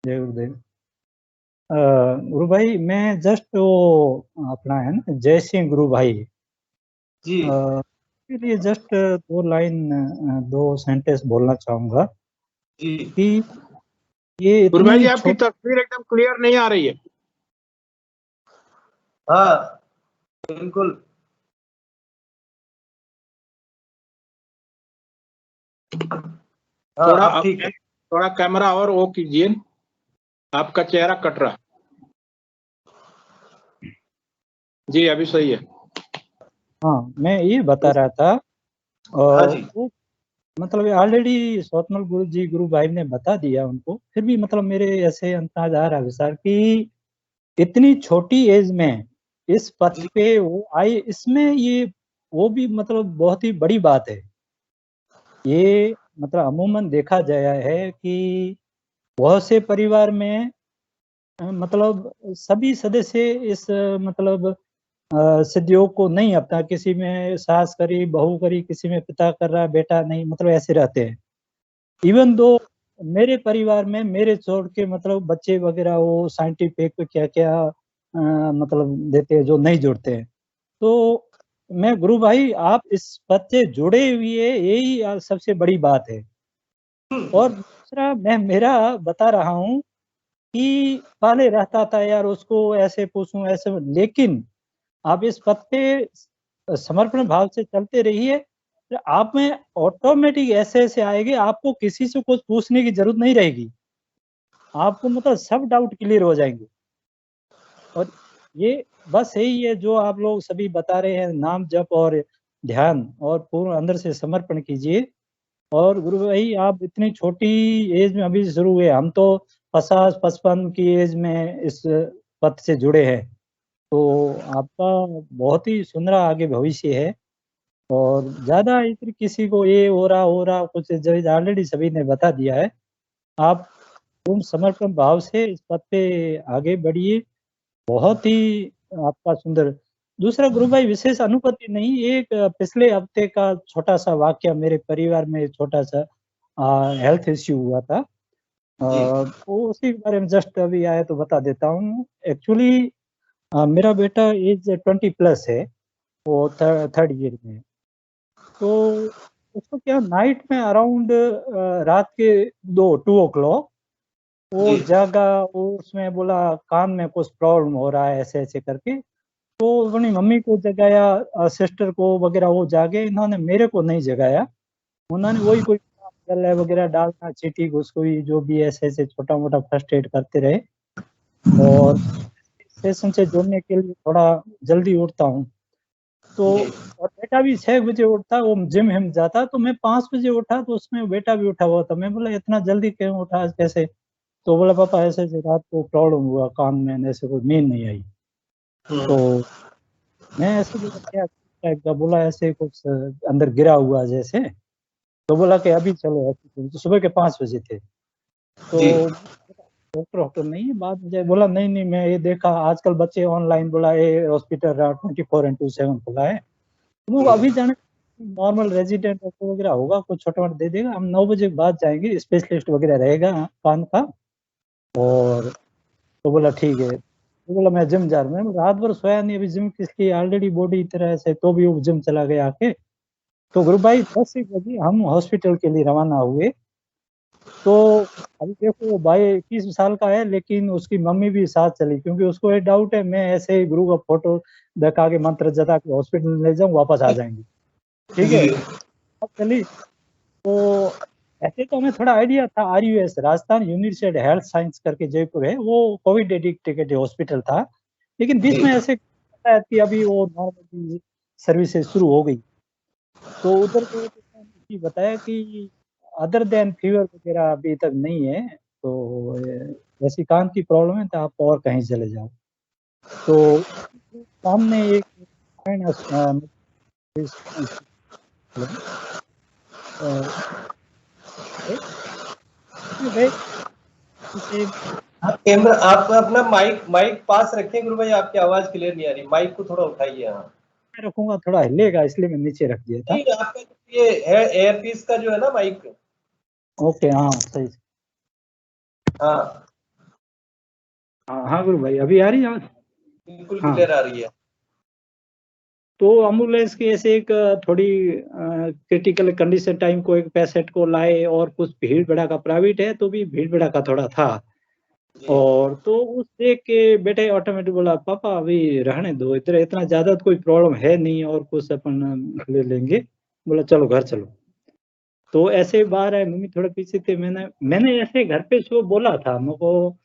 जय गुरुदेव। गुरु भाई मैं जस्ट वो अपना है ना जय सिंह गुरु भाई जी, के लिए जस्ट दो लाइन, दो सेंटेंस बोलना चाहूंगा जी कि ये गुरु भाई जी इतनी आपकी तस्वीर एकदम क्लियर नहीं आ रही है। हाँ बिल्कुल। हाँ थोड़ा अब ठीक है। थोड़ा कैमरा और वो कीजिए, आपका चेहरा कट रहा। जी अभी सही है। हाँ मैं ये बता रहा था, हाँ जी, वो मतलब ऑलरेडी स्वप्नल गुरु जी गुरु भाई ने बता दिया उनको, फिर भी मतलब मेरे ऐसे अंदाज आ रहा विचार कि इतनी छोटी एज में इस पथ पे वो आए, इसमें ये वो भी मतलब बहुत ही बड़ी बात है। ये मतलब अमूमन देखा गया है कि बहुत से परिवार में मतलब सभी सदस्य इस मतलब सिद्धियों को नहीं अपना, किसी में सास करी बहू करी, किसी में पिता कर रहा बेटा नहीं, मतलब ऐसे रहते हैं। इवन दो मेरे परिवार में मेरे छोड़ के मतलब बच्चे वगैरह वो साइंटिफिक क्या क्या मतलब देते हैं जो नहीं जुड़ते हैं। तो मैं गुरु भाई आप इस पद से जुड़े हुए यही सबसे बड़ी बात है। और दूसरा मैं मेरा बता रहा हूँ कि पहले रहता था यार उसको ऐसे पूछूं ऐसे, लेकिन आप इस पद पे समर्पण भाव से चलते रहिए, तो आप में ऑटोमेटिक ऐसे ऐसे आएंगे, आपको किसी से कुछ पूछने की जरूरत नहीं रहेगी। आपको मतलब सब डाउट क्लियर हो जाएंगे। और ये बस यही है जो आप लोग सभी बता रहे हैं, नाम जप और ध्यान और पूर्ण अंदर से समर्पण कीजिए। और गुरु भाई आप इतनी छोटी एज में अभी शुरू हुए, हम तो 50-55 की एज में इस पथ से जुड़े हैं, तो आपका बहुत ही सुनहरा आगे भविष्य है। और ज्यादा इधर किसी को ये हो रहा कुछ ऑलरेडी सभी ने बता दिया है। आप पूर्ण समर्पण भाव से इस पथ पे आगे बढ़िए, बहुत ही आपका सुंदर। दूसरा गुरु भाई विशेष अनुपति नहीं, एक पिछले हफ्ते का छोटा सा वाक्य, मेरे परिवार में छोटा सा हेल्थ इश्यू हुआ था, तो उसी के बारे में जस्ट अभी आया तो बता देता हूँ। एक्चुअली मेरा बेटा एज 20+ है, वो थर्ड ईयर में। तो उसको क्या नाइट में अराउंड रात के 2 o'clock वो जागा, वो उसमें बोला कान में कुछ प्रॉब्लम हो रहा है ऐसे ऐसे करके। तो अपनी मम्मी को जगाया, सिस्टर को वगैरह, वो जागे, इन्होंने मेरे को नहीं जगाया। उन्होंने वही कोई गले वगैरह डालना, चीटी घुसकोई जो भी ऐसे ऐसे छोटा मोटा फर्स्ट एड करते रहे। और सेशन से जुड़ने के लिए थोड़ा जल्दी उठता हूँ, तो और बेटा भी 6 बजे उठता, वो जिम हिम जाता, तो मैं 5 बजे उठा, तो उसमें बेटा भी उठा हुआ था। मैं बोला इतना जल्दी क्यों उठा आज कैसे? तो बोला पापा ऐसे ऐसे रात को प्रॉब्लम हुआ कान में, ऐसे कोई नींद नहीं आई। तो मैं ऐसे क्या बोला, ऐसे कुछ अंदर गिरा हुआ जैसे। तो बोला कि अभी चलो, तो सुबह के 5 बजे थे। तो डॉक्टर नहीं, बात मुझे बोला नहीं नहीं, मैं ये देखा आजकल बच्चे ऑनलाइन, बोला ये हॉस्पिटल 24/7 खुला है। वो अभी जाने नॉर्मल रेजिडेंट वगैरह होगा, कुछ छोटा मोटा दे देगा, हम 9 बजे के बाद जाएंगे, स्पेशलिस्ट वगैरह रहेगा कान का। और तो बोला ठीक है। तो बोला मैं जिम जा रहा हूँ, रात भर सोया नहीं, अभी जिम किस लिए, ऑलरेडी बॉडी तरह से, तो भी वो जिम चला गया आके। तो गुरु भाई 10 बजे हम हॉस्पिटल के लिए रवाना हुए। तो अभी देखो भाई 21 साल का है, लेकिन उसकी मम्मी भी साथ चली, क्योंकि उसको ये डाउट है मैं ऐसे ही गुरु का फोटो दिखा के मंत्र जता के हॉस्पिटल ले जाऊँ, वापस आ जाएंगे, ठीक है। अब चली, तो ऐसे तो हमें थोड़ा आइडिया था, RUS Rajasthan university health science करके जयपुर है, वो कोविड डेडिकेटेड हॉस्पिटल था, लेकिन बीच में ऐसे कि अभी वो नॉर्मल सर्विसेज शुरू हो गई। तो उधर को बताया कि अदर देन फीवर वगैरह अभी तक नहीं है, तो ऐसी कान की प्रॉब्लम है तो आप और कहीं चले जाओ। तो सामने एक आप अपना माइक पास रखें गुरु भाई, आपकी आवाज क्लियर नहीं आ रही, माइक को थोड़ा उठाइए। मैं रखूंगा, थोड़ा हिलेगा इसलिए मैं नीचे रख दिया था। नहीं, आपका ये है एयरपीस का जो है ना माइक। ओके, हाँ सही। हाँ हाँ गुरु भाई, अभी आ रही है? बिल्कुल क्लियर आ रही है। तो एम्बुलेंस की ऐसे एक थोड़ी क्रिटिकल कंडीशन टाइम को एक पेशेंट को लाए, और कुछ भीड़ भड़ा का, प्राइवेट है तो भी भीड़ भड़ा का थोड़ा था। और तो उस देख के बेटे ऑटोमेटिक बोला पापा अभी रहने दो, इधर इतना ज्यादा तो कोई प्रॉब्लम है नहीं, और कुछ अपन ले लेंगे। बोला चलो घर चलो। तो ऐसे बाहर है, मम्मी थोड़ा पीछे थे, मैंने ऐसे घर पे सो बोला था मुझको।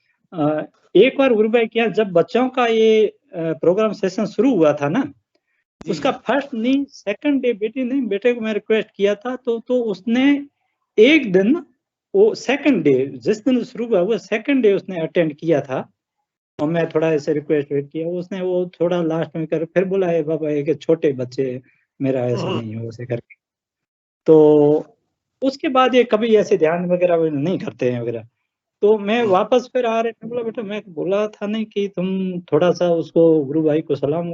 एक बार गुरु भाई क्या, जब बच्चों का ये प्रोग्राम सेशन शुरू हुआ था ना, उसका फर्स्ट नहीं सेकंड डे बेटे को मैं रिक्वेस्ट किया था, तो उसने एक दिन, वो सेकंड डे जिस दिन शुरू हुआ वो सेकंड डे उसने अटेंड किया था। और मैं थोड़ा ऐसे रिक्वेस्ट किया, उसने वो थोड़ा लास्ट में कर फिर बोला है बाबा एक छोटे बच्चे, मेरा ऐसा नहीं हो ऐसे करके। तो उसके बाद ये कभी ऐसे ध्यान वगैरह नहीं करते हैं वगैरह। तो मैं वापस फिर आ रहे, मैं बोला बेटा मैं बोला था नहीं कि तुम थोड़ा सा उसको गुरु भाई को सलाम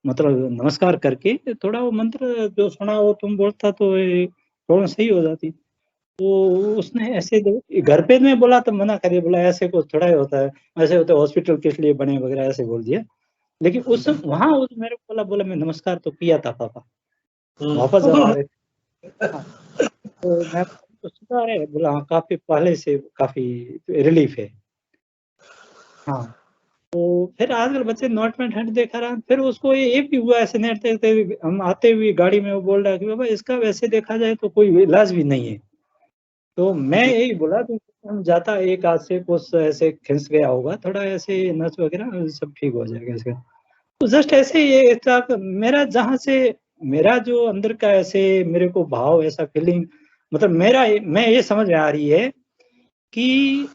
मतलब नमस्कार करके थोड़ा वो मंत्र जो सुना वो तुम बोलता तो प्रॉब्लम सही हो जाती। तो उसने ऐसे घर पे मैं बोला तो मना करिए, बोला ऐसे कुछ थोड़ा ही होता है, ऐसे होता है हॉस्पिटल किस लिए बने वगैरह ऐसे बोल दिया। लेकिन उस वहाँ मेरे को बोला मैं नमस्कार तो किया था पापा, वापस आ रहे। तो मैं तो सुधार है, बोला हाँ काफी पहले से काफी रिलीफ है। हाँ तो फिर आजकल बच्चे नोट में ठंड देखा रहा, फिर उसको ये भी हुआ ऐसे नेट देखते हम आते हुए गाड़ी में, वो बोल रहा है कि बाबा इसका वैसे देखा जाए तो कोई इलाज भी नहीं है। तो मैं यही बोला तो जाता एक हाथ से कुछ ऐसे खिंच गया होगा, थोड़ा ऐसे नस वगैरह सब ठीक हो जाएगा इसका। तो जस्ट ऐसे ये था मेरा, जहाँ से मेरा जो अंदर का ऐसे मेरे को भाव, ऐसा फीलिंग, मतलब मैं ये समझ में आ रही है कि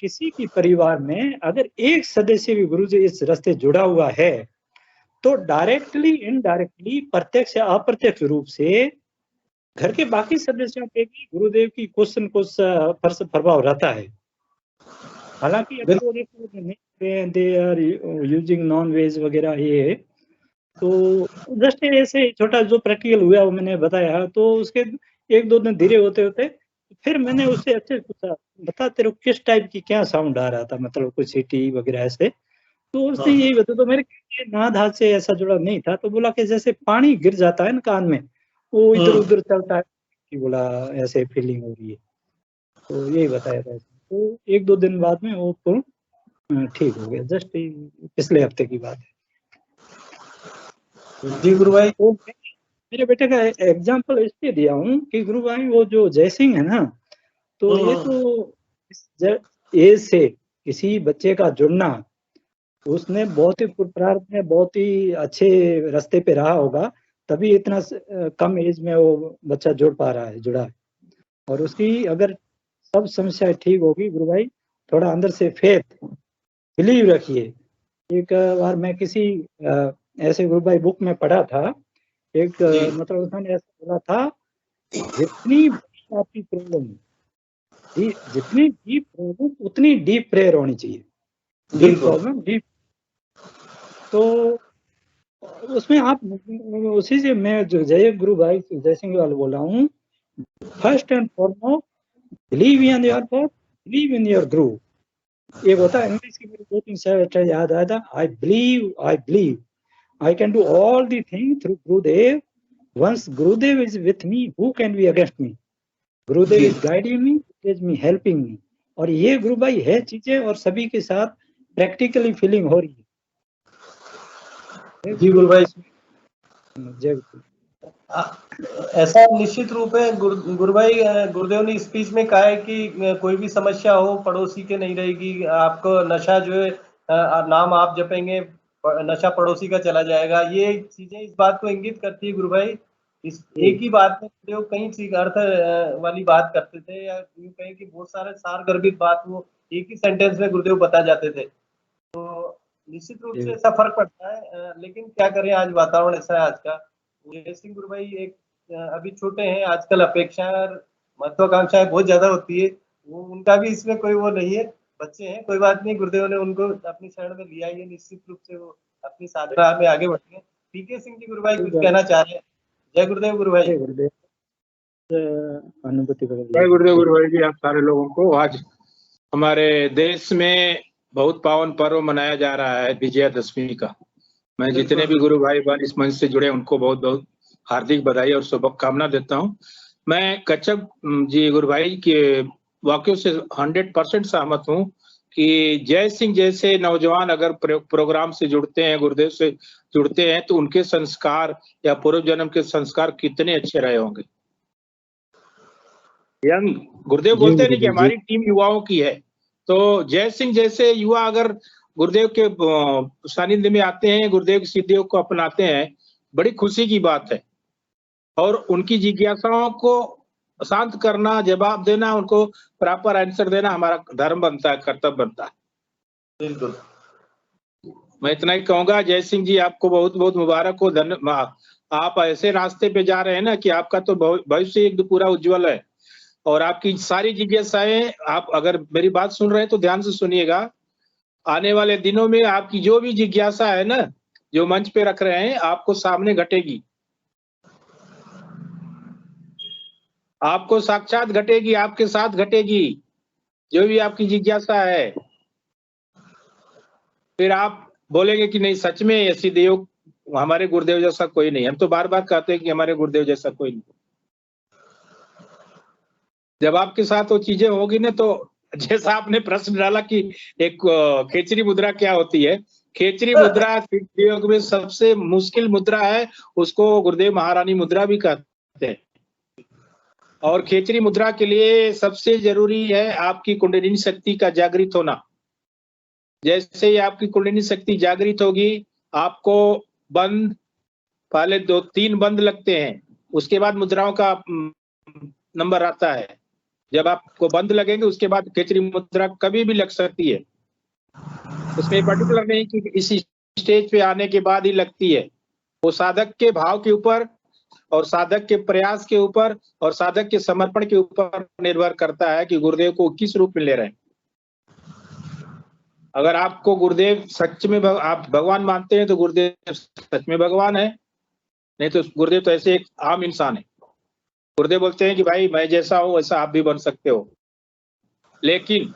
किसी भी परिवार में अगर एक सदस्य भी गुरु जी इस रास्ते जुड़ा हुआ है तो डायरेक्टली इनडायरेक्टली, प्रत्यक्ष या अप्रत्यक्ष रूप से घर के बाकी सदस्यों पे भी गुरुदेव की कुछ न कुछ प्रभाव रहता है। हालांकि अगर वो they are using non veg वगैरह ये, तो जस्ट ऐसे छोटा जो प्रैक्टिकल हुआ वो मैंने बताया। तो उसके एक दो दिन धीरे होते होते फिर मैंने उससे अच्छे पूछा, बता तेरे को किस टाइप की क्या साउंड आ रहा था, मतलब कुछ सीटी वगैरह ऐसे। तो उसने यही बताया, तो मेरे नाद हाथ से ऐसा जुड़ा नहीं था। तो बोला कि जैसे पानी गिर जाता है ना कान में, वो इधर उधर चलता है कि बोला ऐसे फीलिंग हो रही है। तो यही बताया था। तो एक दो दिन बाद में वो तो ठीक हो गया, जस्ट पिछले हफ्ते की बात है। जी गुरु भाई, तो मेरे बेटे का एग्जाम्पल इसलिए दिया हूँ कि गुरु भाई वो जो जयसिंह है ना, तो ये तो एज से किसी बच्चे का जुड़ना, उसने बहुत ही प्रारंभ में बहुत ही अच्छे रास्ते पे रहा होगा, तभी इतना कम एज में वो बच्चा जुड़ पा रहा है, जुड़ा है। और उसकी अगर सब समस्याएं ठीक होगी गुरु भाई, थोड़ा अंदर से फेथ, बिलीव रखिए। एक बार मैं किसी ऐसे गुरु भाई बुक में पढ़ा था, एक मतलब उसने ऐसा बोला था, जितनी आपकी प्रॉब्लम, जितनी डीप प्रॉब्लम उतनी डीप प्रेयर होनी चाहिए। Deep problem deep. तो उसमें आप उसी से मैं जो जय गुरु भाई जय सिंह वाले बोल रहा हूँ, first and foremost believe in your God, believe in your गुरु। एक होता है इंग्लिश की मेरे 2-3 शब्द याद आया था, I believe I can do all the things through Gurudev. Once Gurudev is with me, who can be against me? Gurudev is guiding me, is me helping me. और ये गुरु भाई है चीजें, और सभी के साथ प्रैक्टिकली फीलिंग हो रही है। जी गुरु भाई, जय गुरु। ऐसा निश्चित रूप है गुरु भाई, गुरुदेव ने स्पीच में कहा है कि कोई भी समस्या हो पड़ोसी के नहीं रहेगी। आपको नशा जो है, नाम आप जपेंगे नशा पड़ोसी का चला जाएगा। ये चीजें इस बात को इंगित करती है गुरु भाई। इस एक ही बात में गुरुदेव कई चीज अर्थ वाली बात करते थे, या यूं कहें कि बहुत सारे सार गर्भित बात वो एक ही सेंटेंस में गुरुदेव बता जाते थे। तो निश्चित रूप से ऐसा फर्क पड़ता है। लेकिन क्या करें, आज वातावरण ऐसा है आज का। जय सिंह गुरु भाई एक अभी छोटे हैं, आजकल अपेक्षाएं और महत्वाकांक्षाएं बहुत ज्यादा होती है। वो उनका भी इसमें कोई वो नहीं है, बच्चे हैं, कोई बात नहीं। गुरुदेव ने उनको अपनी शरण में लिया, ये निश्चित रूप से वो अपनी साधना में आगे बढ़ते हैं। पीके सिंह जी गुरु भाई कुछ कहना चाह रहे हैं? जय गुरुदेव गुरु भाई। अनुभूति जय गुरुदेव गुरु भाई जी। आप सारे लोगों को, आज हमारे देश में बहुत पावन पर्व मनाया जा रहा है विजयादशमी का। मैं जितने भी गुरु भाई बहन इस मंच से जुड़े उनको बहुत बहुत हार्दिक बधाई और शुभकामना देता हूं। मैं कच्छप जी गुरु भाई के वाक्यों से 100% सहमत हूं कि जय सिंह जैसे नौजवान अगर प्रोग्राम से जुड़ते हैं, गुरुदेव से जुड़ते हैं, तो उनके संस्कार या पूर्व जन्म के संस्कार कितने अच्छे रहे होंगे। यंग गुरुदेव बोलते हैं कि हमारी टीम युवाओं की है, तो जय सिंह जैसे युवा अगर गुरुदेव के सानिध्य में आते हैं, गुरुदेव की सिद्धियों को अपनाते हैं, बड़ी खुशी की बात है। और उनकी जिज्ञासाओं को शांत करना, जवाब देना, उनको प्रॉपर आंसर देना हमारा धर्म बनता है, कर्तव्य बनता है। बिल्कुल, मैं इतना ही कहूंगा। जय सिंह जी आपको बहुत बहुत मुबारक हो, धन्यवाद। आप ऐसे रास्ते पे जा रहे हैं ना कि आपका तो भविष्य एक पूरा उज्जवल है। और आपकी सारी जिज्ञासाएं, आप अगर मेरी बात सुन रहे हैं तो ध्यान से सुनिएगा। आने वाले दिनों में आपकी जो भी जिज्ञासा है ना, जो मंच पे रख रहे हैं, आपको सामने घटेगी, आपको साक्षात घटेगी, आपके साथ घटेगी जो भी आपकी जिज्ञासा है। फिर आप बोलेंगे कि नहीं, सच में ऐसी देव हमारे गुरुदेव जैसा कोई नहीं। हम तो बार बार कहते हैं कि हमारे गुरुदेव जैसा कोई नहीं। जब आपके साथ वो चीजें होगी ना, तो जैसा आपने प्रश्न डाला कि एक खेचरी मुद्रा क्या होती है, खेचरी मुद्रा योग में सबसे मुश्किल मुद्रा है, उसको गुरुदेव महारानी मुद्रा भी कहते हैं। और खेचरी मुद्रा के लिए सबसे जरूरी है आपकी कुंडलिनी शक्ति का जागृत होना। जैसे ही आपकी कुंडलिनी शक्ति जागृत होगी, आपको बंद, पहले 2-3 बंद लगते हैं, उसके बाद मुद्राओं का नंबर आता है। जब आपको बंद लगेंगे उसके बाद खेचरी मुद्रा कभी भी लग सकती है। उसमें पर्टिकुलर नहीं कि इसी स्टेज पे आने के बाद ही लगती है। वो साधक के भाव के ऊपर और साधक के प्रयास के ऊपर और साधक के समर्पण के ऊपर निर्भर करता है कि गुरुदेव को किस रूप में ले रहे हैं। अगर आपको गुरुदेव सच में आप भगवान मानते हैं तो गुरुदेव सच में भगवान है, नहीं तो गुरुदेव तो ऐसे एक आम इंसान है। गुरुदेव बोलते हैं कि भाई मैं जैसा हूं वैसा आप भी बन सकते हो, लेकिन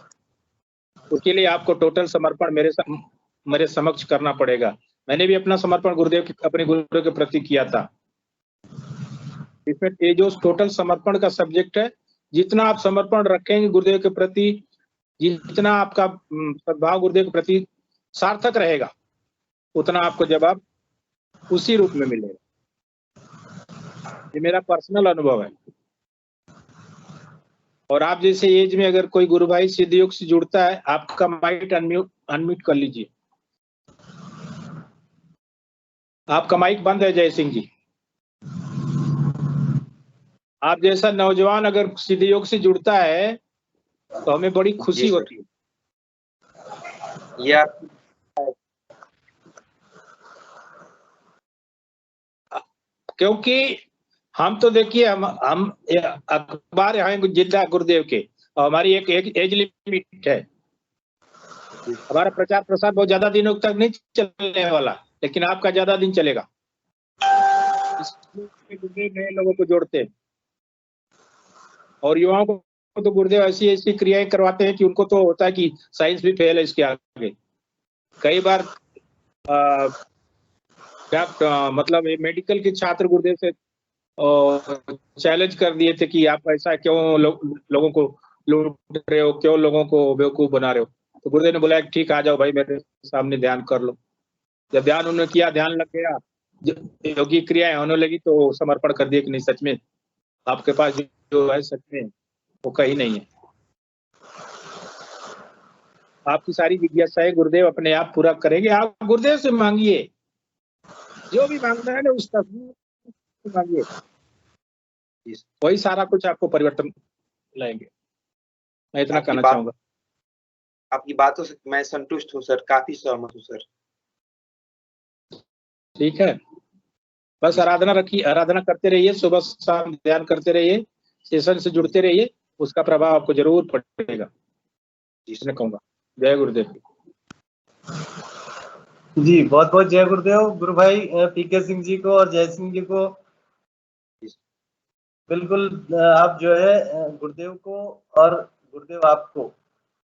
उसके लिए आपको टोटल समर्पण मेरे समक्ष करना पड़ेगा। मैंने भी अपना समर्पण गुरुदेव अपने गुरु के प्रति किया था। इसमें ये जो टोटल समर्पण का सब्जेक्ट है, जितना आप समर्पण रखेंगे गुरुदेव के प्रति, जितना आपका सद्भाव गुरुदेव के प्रति सार्थक रहेगा, उतना आपको जवाब उसी रूप में मिलेगा। ये मेरा पर्सनल अनुभव है। और आप जैसे एज में अगर कोई गुरु भाई सिद्ध योग से जुड़ता है, आपका माइक अनम्यूट कर लीजिए। आपका माइक बंद है जय सिंह जी। आप जैसा नौजवान अगर सिद्ध योग से जुड़ता है तो हमें बड़ी खुशी होती है। या क्योंकि हम तो देखिए हम अखबार हैं जिंदा गुरुदेव के, और हमारी एक एज लिमिट है। हमारा प्रचार प्रसार बहुत ज्यादा दिनों तक नहीं चलने वाला, लेकिन आपका ज्यादा दिन चलेगा। गुरुदेव नए लोगों को जोड़ते हैं और युवाओं को तो गुरुदेव ऐसी ऐसी क्रियाएं करवाते हैं कि उनको तो होता है कि साइंस भी फेल है इसके आगे। कई बार मतलब मेडिकल के छात्र गुरुदेव से चैलेंज कर दिए थे कि आप ऐसा क्यों लोगों को लूट रहे हो, क्यों लोगों को बेवकूफ बना रहे हो। तो गुरुदेव ने बोला ठीक आ जाओ भाई मेरे सामने ध्यान कर लो। जब ध्यान उन्होंने किया, ध्यान लग गया, योगी क्रियाएं होने लगी तो समर्पण कर दिया कि नहीं सच में आपके पास जो है सच में वो कहीं नहीं है। आपकी सारी जिज्ञासाएं गुरुदेव अपने आप पूरा करेंगे। आप गुरुदेव से मांगिए, जो भी मांगना है ना उसका मांगिए, वही सारा कुछ आपको परिवर्तन लाएंगे। मैं इतना कहना चाहूंगा। आपकी बातों से मैं संतुष्ट हूँ सर, काफी सहमत हूँ सर। ठीक है, बस आराधना रखिए, आराधना करते रहिए, सुबह शाम ध्यान करते रहिए, सेशन से जुड़ते रहिए, उसका प्रभाव आपको जरूर पड़ेगा। इसने कहूंगा। जय गुरुदेव जी। बहुत बहुत जय गुरुदेव। गुरु भाई पीके सिंह जी को और जय सिंह जी को बिल्कुल आप जो है गुरुदेव को और गुरुदेव आपको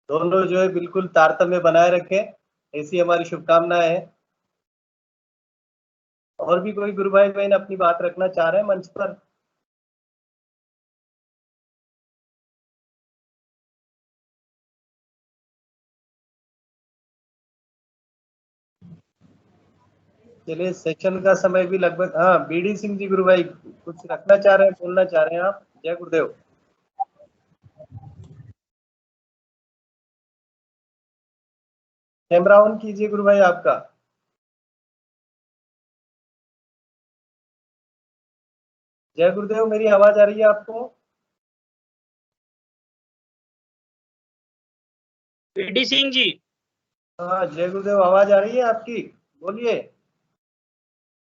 दोनों जो है बिल्कुल तारतम्य बनाए रखें, ऐसी हमारी शुभकामनाएं है। और भी कोई गुरु भाई बहन अपनी बात रखना चाह रहे हैं मंच पर? चलिए, सेशन का समय भी लगभग, हाँ बीडी सिंह जी गुरु भाई कुछ रखना चाह रहे हैं, बोलना चाह रहे हैं आप? जय गुरुदेव। कैमरा ऑन कीजिए गुरु भाई आपका। जय गुरुदेव, मेरी आवाज आ रही है आपको? बीडी सिंह जी। हाँ जय गुरुदेव, आवाज आ रही है आपकी, बोलिए।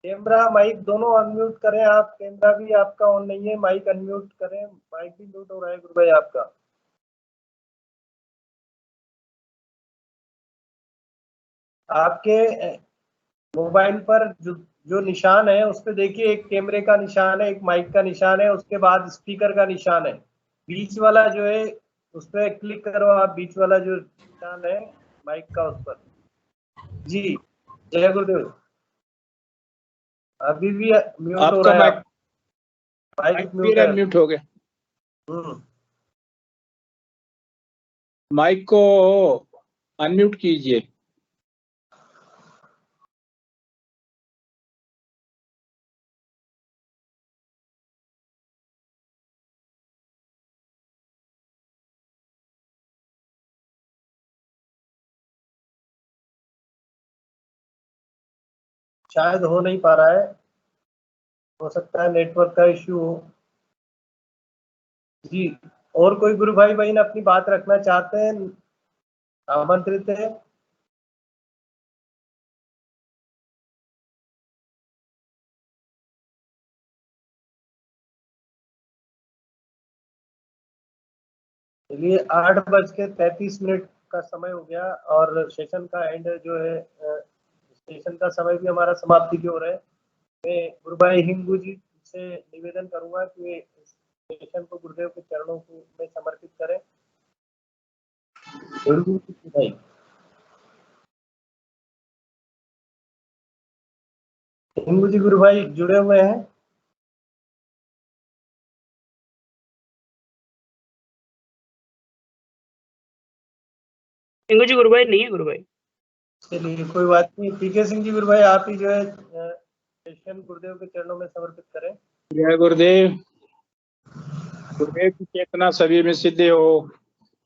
कैमरा माइक दोनों अनम्यूट करें आप। कैमरा भी आपका ऑन नहीं है, माइक अनम्यूट करें। माइक भी म्यूट हो रहा है गुरु भाई आपका। आपके मोबाइल पर जो निशान है उस पर देखिए, एक कैमरे का निशान है, एक माइक का निशान है, उसके बाद स्पीकर का निशान है। बीच वाला जो है उस पर क्लिक करो आप, बीच वाला जो निशान है माइक का उस पर। जी जय गुरुदेव। अभी भी म्यूट हो रहा है, माइक म्यूट है। अनम्यूट हो गया। माइक को अनम्यूट कीजिए। शायद हो नहीं पा रहा है, हो सकता है नेटवर्क का इश्यू हो। जी, और कोई गुरु भाई बहन अपनी बात रखना चाहते हैं, आमंत्रित है। चलिए 8:33 का समय हो गया और सेशन का एंड जो है, सेशन का समय भी हमारा समाप्ति की ओर है। मैं गुरु भाई हिंगू जी से निवेदन करूंगा कि वे इस सेशन को गुरुदेव के चरणों को में समर्पित करें। गुरु भाई, हिंगू जी गुरु भाई जुड़े हुए हैं? हिंगू जी गुरु भाई नहीं है गुरु भाई। चलिए कोई बात नहीं। पीके सिंह जी गुरु भाई, आप ही जो है सेशन गुरुदेव के चरणों में समर्पित करें। जय गुरुदेव। गुरुदेव की चेतना सभी में सिद्ध हो,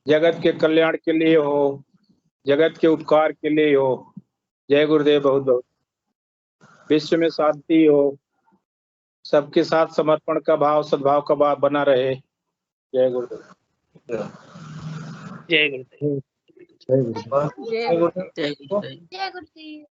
जगत के कल्याण के लिए हो, जगत के उपकार के लिए हो। जय गुरुदेव। बहुत बहुत विश्व में शांति हो, सबके साथ समर्पण का भाव, सद्भाव का भाव बना रहे। जय गुरुदेव। जय गुरुदेव। जय गुरुदेव। जय गुरुदेव। जय गुरुदेव।